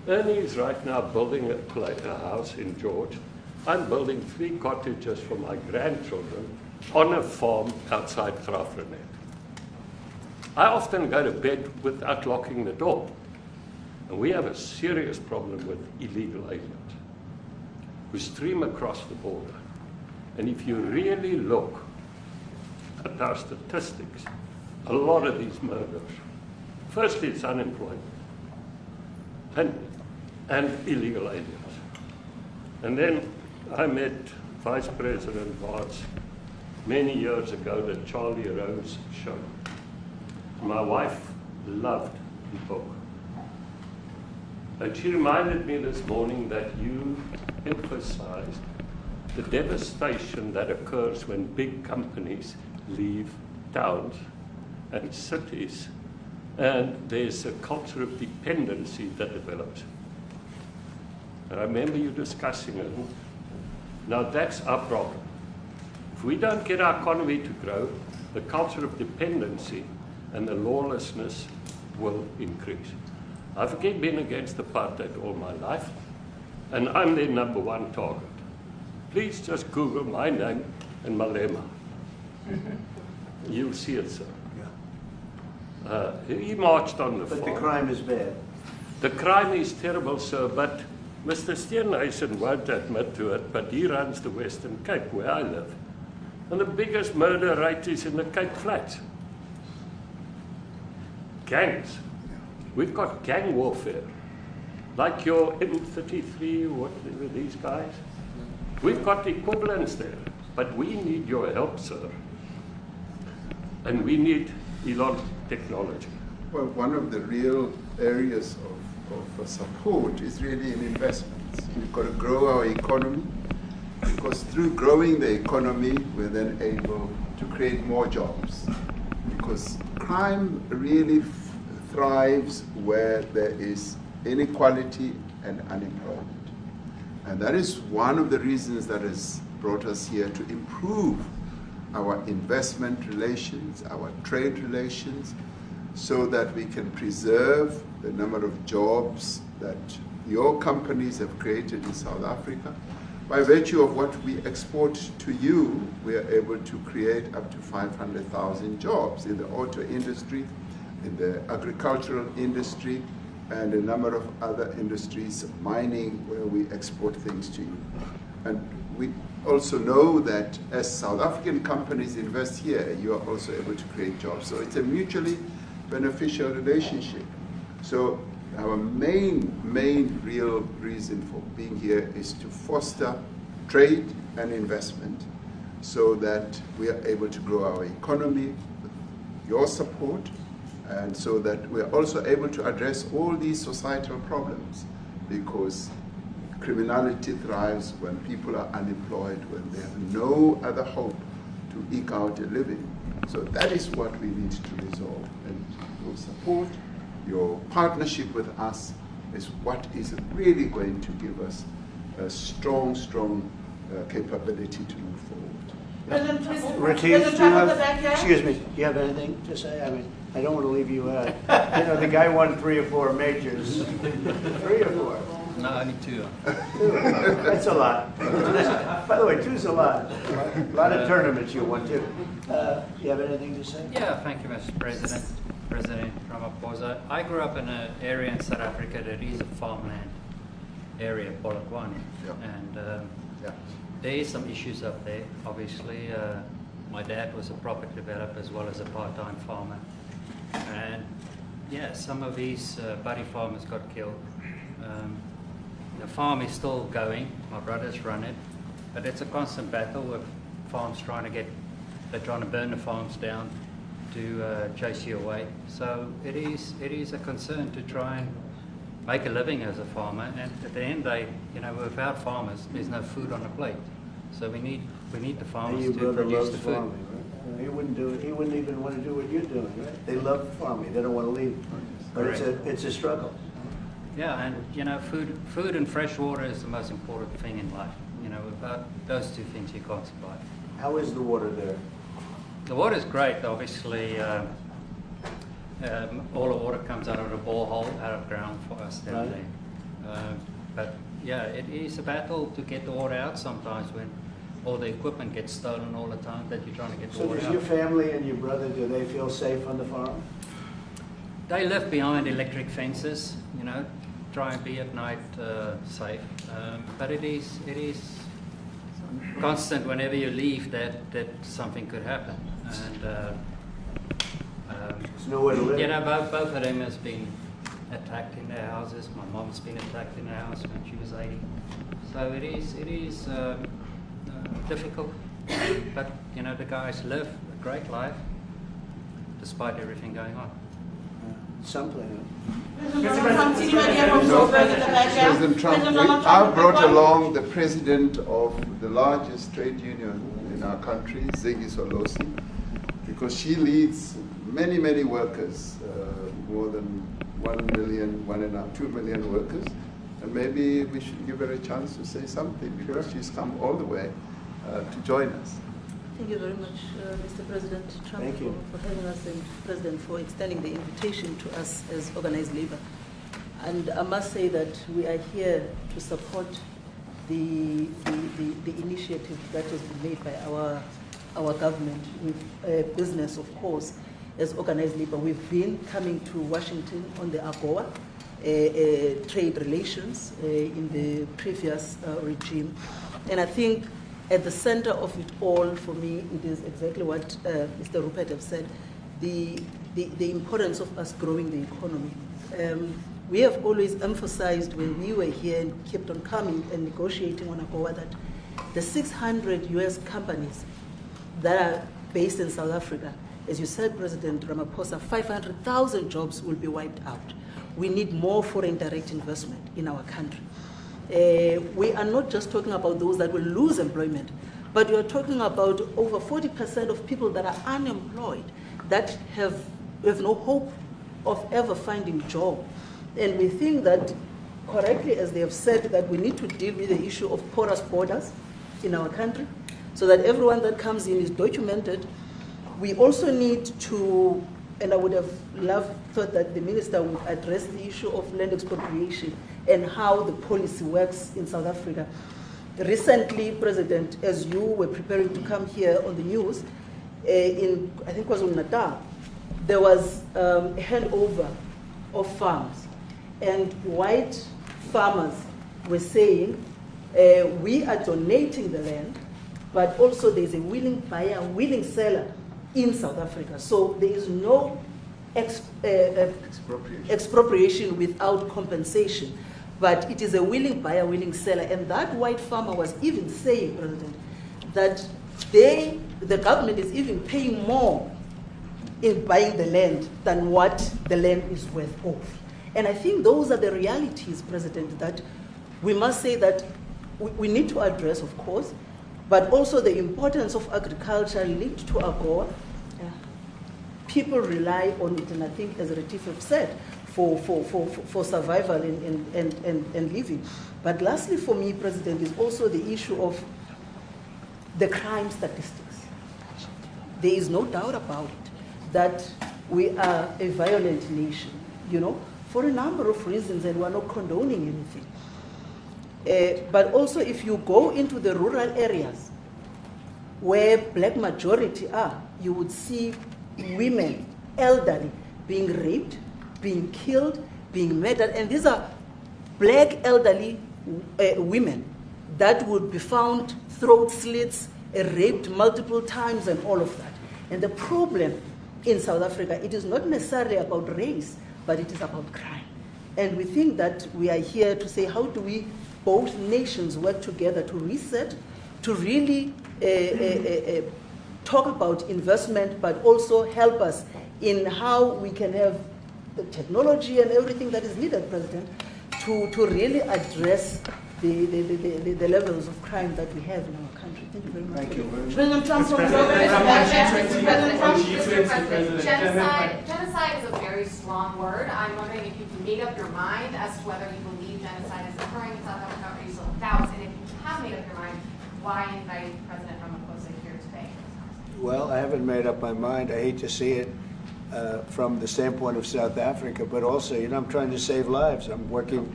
Ernie is right now building a house in George. I'm building 3 cottages for my grandchildren on a farm outside Grafrenet. I often go to bed without locking the door. And we have a serious problem with illegal aliens who stream across the border. And if you really look at our statistics, a lot of these murders, firstly it's unemployment and illegal aliens. And then I met Vice President Bartz many years ago, the Charlie Rose show. My wife loved the book. And she reminded me this morning that you emphasized the devastation that occurs when big companies leave towns and cities, and there's a culture of dependency that develops. And I remember you discussing it. Now that's our problem. If we don't get our economy to grow, the culture of dependency and the lawlessness will increase. I've again been against apartheid all my life, and I'm their #1 target. Please just Google my name and Malema. You'll see it, sir. He marched on the farm. But the crime is bad. The crime is terrible, sir, but Mr. Steenhuisen won't admit to it, but he runs the Western Cape, where I live. And the biggest murder rate is in the Cape Flats. Gangs. We've got gang warfare. Like your M33, whatever these guys. We've got equivalents there. But we need your help, sir. And we need Elon technology. Well, one of the real areas of support is really in investments. We've got to grow our economy, because through growing the economy, we're then able to create more jobs. Because crime really thrives where there is inequality and unemployment. And that is one of the reasons that has brought us here, to improve our investment relations, our trade relations, so that we can preserve the number of jobs that your companies have created in South Africa. By virtue of what we export to you, we are able to create up to 500,000 jobs in the auto industry, in the agricultural industry, and a number of other industries, mining, where we export things to you. And we also know that as South African companies invest here, you are also able to create jobs. So it's a mutually beneficial relationship. So our main real reason for being here is to foster trade and investment, so that we are able to grow our economy with your support, and so that we are also able to address all these societal problems, because criminality thrives when people are unemployed, when they have no other hope to eke out a living. So that is what we need to resolve. And your support, your partnership with us, is what is really going to give us a strong capability to move forward. Retief, do you have, excuse me, do you have anything to say? I mean, I don't want to leave you out. You know, the guy won 3 or 4 majors. 3 or 4? No, only 2. That's a lot. By the way, 2's a lot. A lot of tournaments you won too. You have anything to say? Yeah, thank you, Mr. President. President Ramaphosa. I grew up in an area in South Africa that is a farmland area, Polokwane. Yep. And there is some issues up there, obviously. My dad was a property developer as well as a part-time farmer. And yeah, some of these buddy farmers got killed. The farm is still going, my brothers run it, but it's a constant battle with farms they're trying to burn the farms down to chase you away. So it is a concern to try and make a living as a farmer, and at the end of the day, you know, without farmers, there's no food on the plate. So we need We need the And farmers your to brother produce loves the food. farming, right? He wouldn't do it. He wouldn't even want to do what you're doing, right? They love farming. They don't want to leave. But it's a struggle. Yeah, and you know, food and fresh water is the most important thing in life. You know, without those two things, you can't survive. How is the water there? The water is great, obviously. All the water comes out of the borehole, out of ground for us down there. But yeah, it is a battle to get the water out sometimes when all the equipment gets stolen all the time that you're trying to get the So water does out. your family and your brother, do they feel safe on the farm? They live behind electric fences, you know, try and be at night safe. But it is constant whenever you leave that something could happen. And there's nowhere to live. you know, both of them has been attacked in their houses. My mom's been attacked in her house when she was 80. So it is difficult. But you know, the guys live a great life despite everything going on. Something. President Trump, I've brought along the president of the largest trade union in our country, Ziggy Solosi, because she leads many, many workers, more than 1 million, 2 million workers. And maybe we should give her a chance to say something because she's come all the way to join us. Thank you very much, Mr. President Trump, Thank you. for having us, and President for extending the invitation to us as organized labor. And I must say that we are here to support the initiative that has been made by our government with business, of course, as organized labor. We've been coming to Washington on the AGOA trade relations in the previous regime. And I think at the center of it all, for me, it is exactly what Mr. Rupert has said, the importance of us growing the economy. We have always emphasized when we were here and kept on coming and negotiating on AGOA that the 600 US companies that are based in South Africa, as you said, President Ramaphosa, 500,000 jobs will be wiped out. We need more foreign direct investment in our country. We are not just talking about those that will lose employment, but we are talking about over 40% of people that are unemployed, that have no hope of ever finding a job. And we think that, correctly, as they have said, that we need to deal with the issue of porous borders in our country, so that everyone that comes in is documented. We also need to, and I would have thought that the minister would address the issue of land expropriation and how the policy works in South Africa. Recently, President, as you were preparing to come here on the news, in, I think it was on Natal, there was a handover of farms. And white farmers were saying, we are donating the land, but also there's a willing buyer, willing seller in South Africa. So there is no expropriation without compensation. But it is a willing buyer, willing seller. And that white farmer was even saying, President, that the government is even paying more in buying the land than what the land is worth of. And I think those are the realities, President, that we must say that we need to address, of course, but also the importance of agriculture linked to AGOA. People rely on it, and I think, as Retief have said, for survival and living. But lastly, for me, President, is also the issue of the crime statistics. There is no doubt about it that we are a violent nation, for a number of reasons, and we're not condoning anything. But also, if you go into the rural areas where black majority are, you would see women, elderly, being raped, being killed, being murdered. And these are black elderly women that would be found throat slits, raped multiple times, and all of that. And the problem in South Africa, it is not necessarily about race, but it is about crime. And we think that we are here to say, how do we, both nations, work together to reset, to really talk about investment, but also help us in how we can have the technology and everything that is needed, President, to really address the levels of crime that we have in our country. Thank you very much. Thank you. President Trump from Genocide is a very strong word. I'm wondering if you've made up your mind as to whether you believe genocide is occurring in South Africa, or you still have doubts, and if you have made up your mind, why invite President Ramaphosa here today? Well, I haven't made up my mind. I hate to see it from the standpoint of South Africa, but also, I'm trying to save lives. I'm working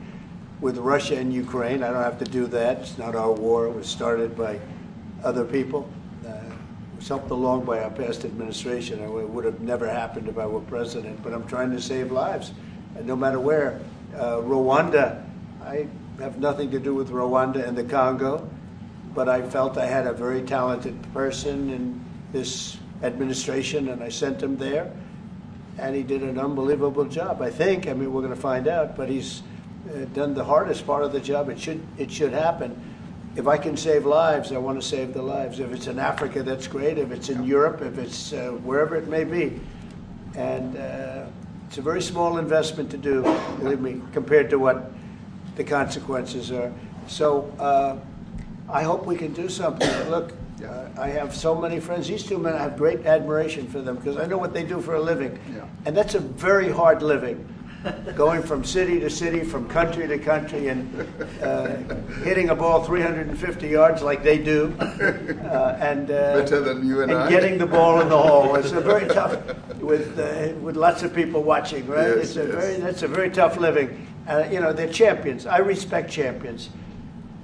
with Russia and Ukraine. I don't have to do that. It's not our war. It was started by other people. It was helped along by our past administration. It would have never happened if I were president, but I'm trying to save lives, and no matter where. Rwanda, I have nothing to do with Rwanda and the Congo, but I felt I had a very talented person in this administration, and I sent him there, and he did an unbelievable job, I think. I mean, we're going to find out, but he's done the hardest part of the job. It should happen. If I can save lives, I want to save the lives. If it's in Africa, that's great. If it's in Europe, if it's wherever it may be. And it's a very small investment to do, believe me, compared to what the consequences are. So I hope we can do something. Look, I have so many friends. These two men, I have great admiration for them because I know what they do for a living. And that's a very hard living. Going from city to city, from country to country, and hitting a ball 350 yards like they do, and better than you and I. Getting the ball in the hole. It's a very tough, with lots of people watching, right? Yes, That's a very tough living. They're champions. I respect champions,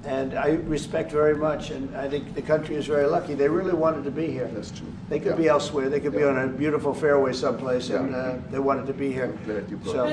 and I respect very much. And I think the country is very lucky. They really wanted to be here. That's true. They could be elsewhere. They could be on a beautiful fairway someplace, and they wanted to be here. I'm glad you brought So.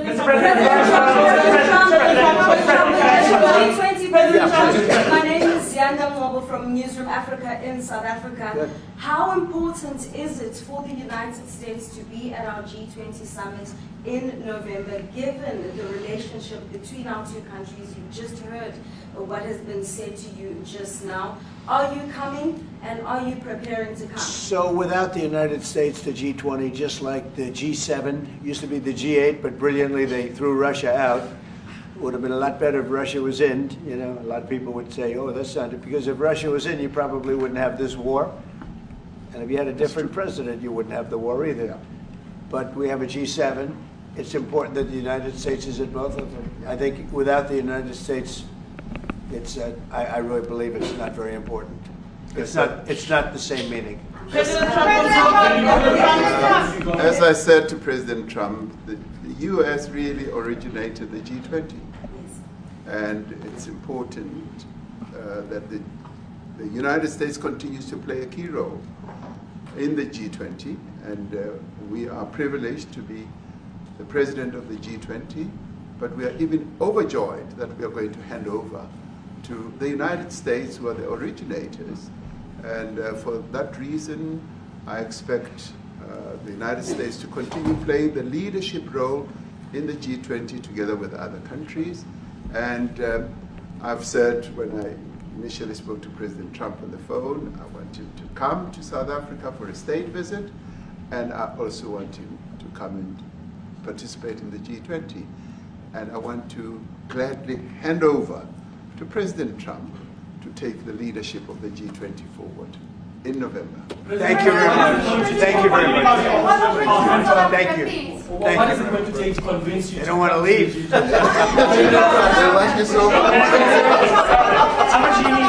My name is Yanda Mobile from Newsroom Africa in South Africa. Good. How important is it for the United States to be at our G20 summit in November, given the relationship between our two countries? You just heard what has been said to you just now. Are you coming, and are you preparing to come? So without the United States, the G20, just like the G7, used to be the G8, but brilliantly they threw Russia out. It would have been a lot better if Russia was in. A lot of people would say, oh, that's not it. Because if Russia was in, you probably wouldn't have this war. And if you had a different president, you wouldn't have the war either. But we have a G7. It's important that the United States is in both of them. I think without the United States, I really believe it's not very important. It's not the same meaning. As I said to President Trump, the U.S. really originated the G20. And it's important that the United States continues to play a key role in the G20. And we are privileged to be the president of the G20, but we are even overjoyed that we are going to hand over to the United States, who are the originators. And for that reason, I expect the United States to continue playing the leadership role in the G20 together with other countries. And I've said when I initially spoke to President Trump on the phone, I want him to come to South Africa for a state visit, and I also want him to come and participate in the G20. And I want to gladly hand over to President Trump to take the leadership of the G20 forward in November. Thank you very much. Thank you very much. Thank you. What is it going to take to convince you? They don't want to leave. They like you so much. How much do you need?